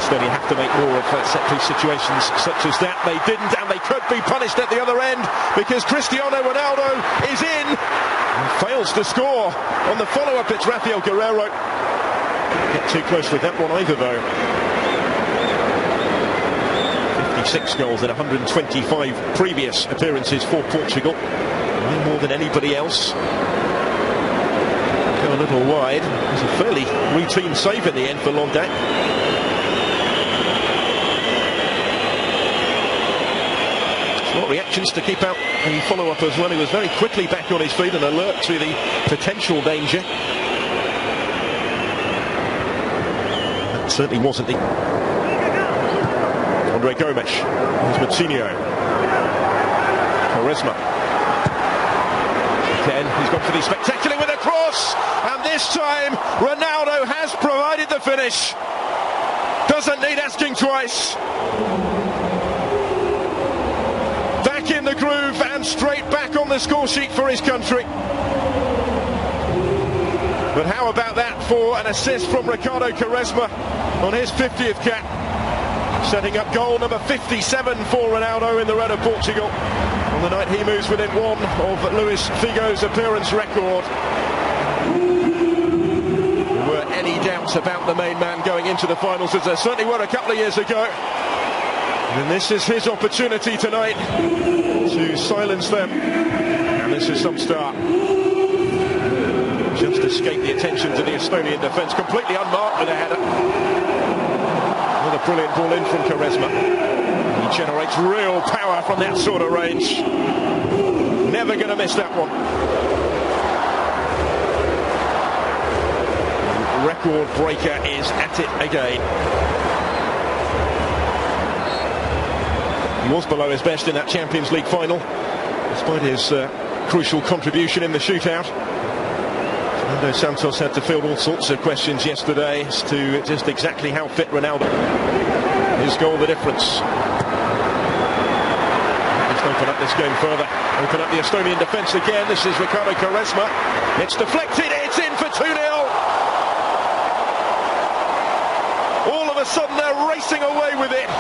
Estonia have to make more of set-piece situations such as that. They didn't, and they could be punished at the other end because Cristiano Ronaldo is in and fails to score on the follow-up. It's Rafael Guerreiro. Get too close with that one either, though. 56 goals in 125 previous appearances for Portugal. No more than anybody else. Go a little wide. It was a fairly routine save in the end for Londac. What reactions to keep out the follow-up as well. He was very quickly back on his feet and alert to the potential danger. That certainly wasn't the... Andre Gomes. Here's Matinho. Quaresma. Again, he's gone for the spectacular with a cross. And this time, Ronaldo has provided the finish. Doesn't need asking twice. In the groove and straight back on the score sheet for his country. But how about that for an assist from Ricardo Quaresma on his 50th cap, setting up goal number 57 for Ronaldo in the red of Portugal on the night he moves within one of Luis Figo's appearance record. There were any doubts about the main man going into the finals, as there certainly were a couple of years ago. And this is his opportunity tonight to silence them. And this is some start. Just escaped the attention to the Estonian defence, completely unmarked with a header. Another brilliant ball in from Quaresma. He generates real power from that sort of range. Never going to miss that one. The record breaker is at it again. He was below his best in that Champions League final, despite his crucial contribution in the shootout. Fernando Santos had to field all sorts of questions yesterday as to just exactly how fit Ronaldo. His goal, the difference. Let's open up this game further. Open up the Estonian defence again. This is Ricardo Quaresma. It's deflected. It's in for 2-0. All of a sudden they're racing away with it,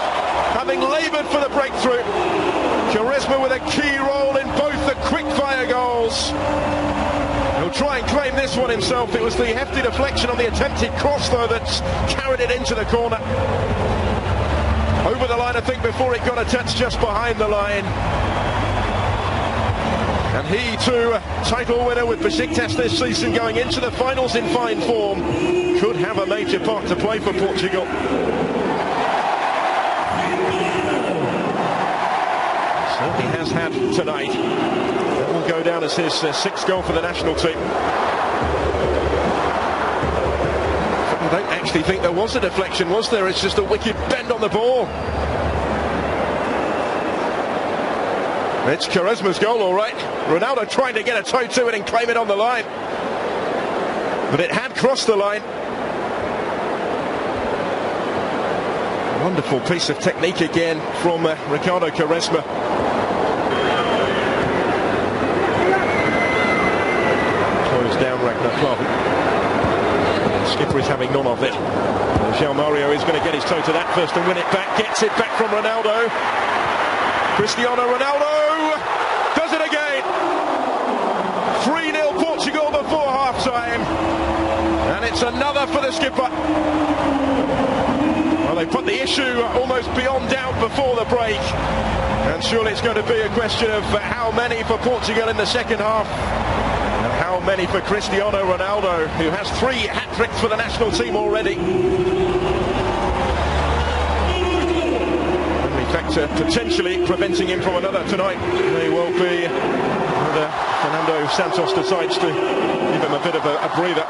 having laboured for the breakthrough. Quaresma with a key role in both the quick-fire goals. He'll try and claim this one himself. It was the hefty deflection on the attempted cross, though, that's carried it into the corner. Over the line, I think, before it got a touch just behind the line. And he, too, a title winner with Besiktas this season, going into the finals in fine form, could have a major part to play for Portugal. Certainly has had tonight. That will go down as his sixth goal for the national team. I don't actually think there was a deflection, was there? It's just a wicked bend on the ball. It's Quaresma's goal, all right. Ronaldo trying to get a toe to it and claim it on the line. But it had crossed the line. Wonderful piece of technique again from Ricardo Quaresma. Closed down Ragnar Klavan. Skipper is having none of it. João Mario is going to get his toe to that first and win it back. Gets it back from Ronaldo. Cristiano Ronaldo does it again. 3-0 Portugal before half-time. And it's another for the skipper. Well, they put the issue almost beyond doubt before the break. And surely it's going to be a question of how many for Portugal in the second half. And how many for Cristiano Ronaldo, who has 3 hat-tricks for the national team already. Factor potentially preventing him from another tonight may well be whether Fernando Santos decides to give him a bit of a breather.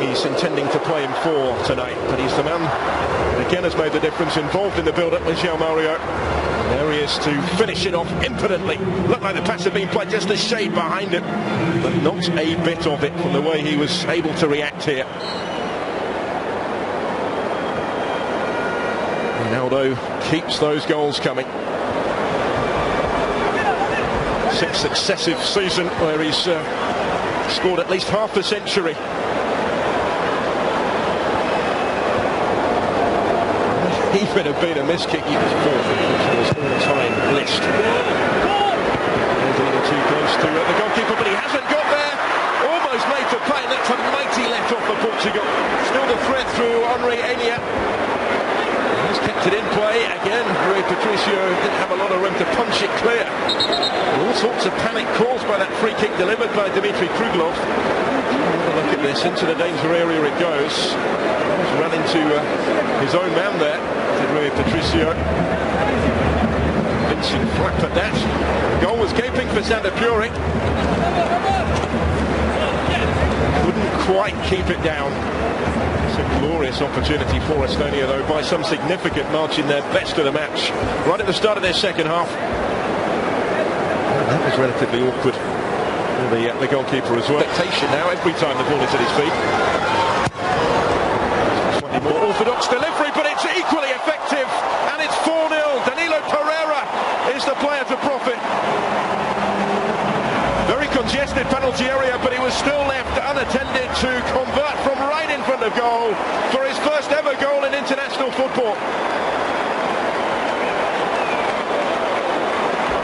He's intending to play him for tonight, but he's the man that again has made the difference, involved in the build-up with João Mario. And there he is to finish it off impotently. Looked like the pass had been played just a shade behind it, but not a bit of it from the way he was able to react here. Ronaldo keeps those goals coming. 6th successive season where he's scored at least half a century. even have been a miss kick. He was fourth in Portugal's all-time list. There's a little too close to the goalkeeper, but he hasn't got there. Almost made to pay, and that's a mighty let off for Portugal. Still the threat through Henri Enya. He's kept it in play again. Rui Patricio didn't have a lot of room to punch it clear. All sorts of panic caused by that free kick delivered by Dmitry Kruglov. Look at this, into the danger area it goes. He's run into his own man there, Rui Patricio. Vincent flapped at that. The goal was gaping for Sander Puric. Couldn't quite keep it down. It's a glorious opportunity for Estonia, though, by some significant margin, their best of the match right at the start of their second half. That was relatively awkward for the goalkeeper as well. Expectation now every time the ball is at his feet. Slightly more orthodox delivery, but it's equally effective, and it's 4-0. Danilo Pereira is the player to profit. Very congested penalty area, but he was still left unattended to convert from right in front of goal for his first ever goal in international football.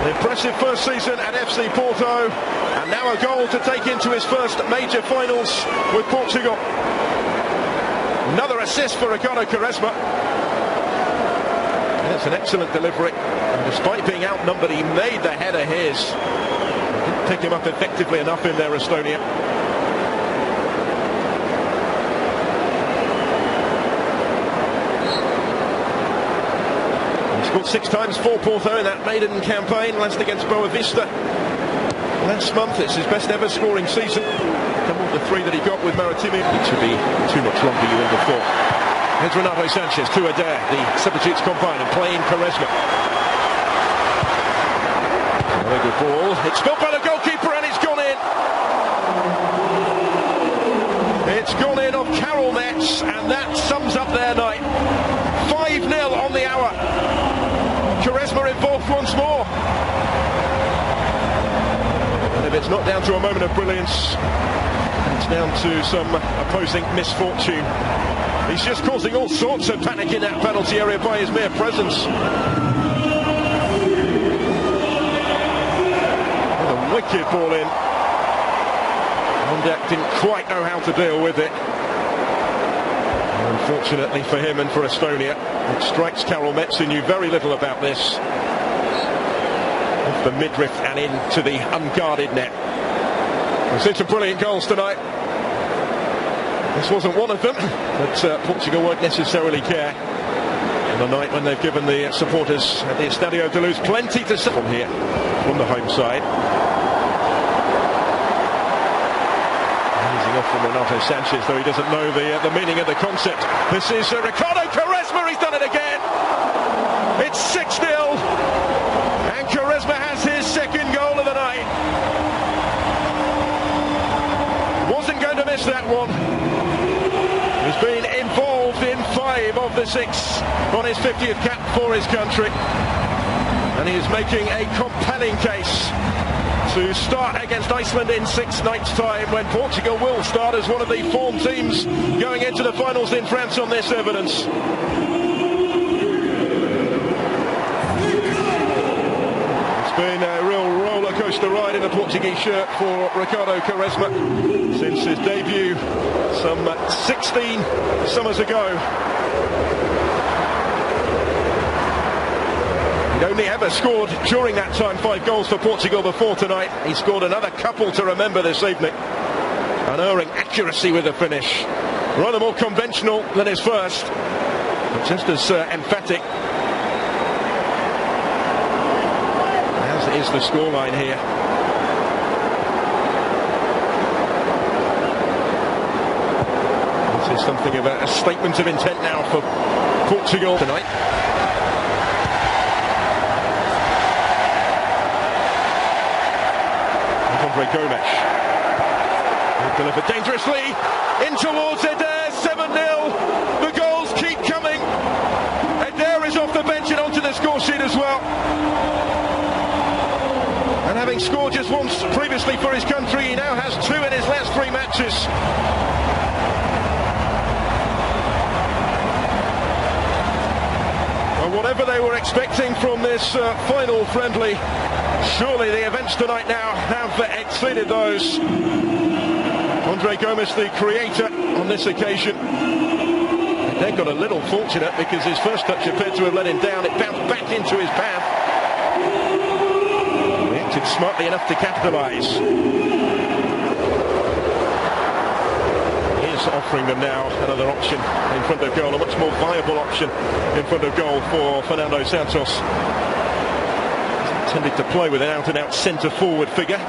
An impressive first season at FC Porto, and now a goal to take into his first major finals with Portugal. Another assist for Ricardo Quaresma. That's an excellent delivery, and despite being outnumbered, he made the header his. Didn't pick him up effectively enough in there, Estonia. Scored 6 times for Porto in that maiden campaign, last against Boavista last month. It's his best ever scoring season. Double the 3 that he got with Maritime. It should be too much longer, you would have thought. Here's Renato Sanchez to Adair, the substitutes combine, and playing Quaresma. Another good ball. It's stopped by the goalkeeper, and it's gone in. It's gone in off Karel Metz, and that sums up their night. 5-0 on the hour. Quaresma involved once more. And if it's not down to a moment of brilliance, it's down to some opposing misfortune. He's just causing all sorts of panic in that penalty area by his mere presence. What a wicked ball in. Mondek didn't quite know how to deal with it. Unfortunately for him and for Estonia, it strikes Karel Metz, who knew very little about this. Off the midriff and into the unguarded net. We've seen some brilliant goals tonight. This wasn't one of them, but Portugal won't necessarily care on the night when they've given the supporters at the Estadio de Luz plenty to say from here, from the home side. Off from Renato Sanchez, though he doesn't know the meaning of the concept. This is Ricardo Quaresma. He's done it again. It's 6-0, and Quaresma has his second goal of the night. Wasn't going to miss that one. He's been involved in 5 of the 6 on his 50th cap for his country, and he is making a compelling case to start against Iceland in 6 nights' time, when Portugal will start as one of the form teams going into the finals in France on this evidence. It's been a real roller coaster ride in a Portuguese shirt for Ricardo Quaresma since his debut some 16 summers ago. He'd only ever scored during that time 5 goals for Portugal before tonight. He scored another couple to remember this evening. Unerring accuracy with the finish. Rather more conventional than his first, but just as emphatic. As is the scoreline here. This is something of a statement of intent now for Portugal tonight. Gomes delivered dangerously in towards Adair. 7-0. The goals keep coming. Adair is off the bench and onto the score sheet as well. And having scored just once previously for his country, he now has 2 in his last 3 matches. whatever they were expecting from this final friendly, surely the events tonight now have exceeded those. Andre Gomes, the creator on this occasion. They got a little fortunate because his first touch appeared to have let him down. It bounced back into his path. He acted smartly enough to capitalise. Offering them now another option in front of goal, a much more viable option in front of goal for Fernando Santos. He's intended to play with an out-and-out centre-forward figure.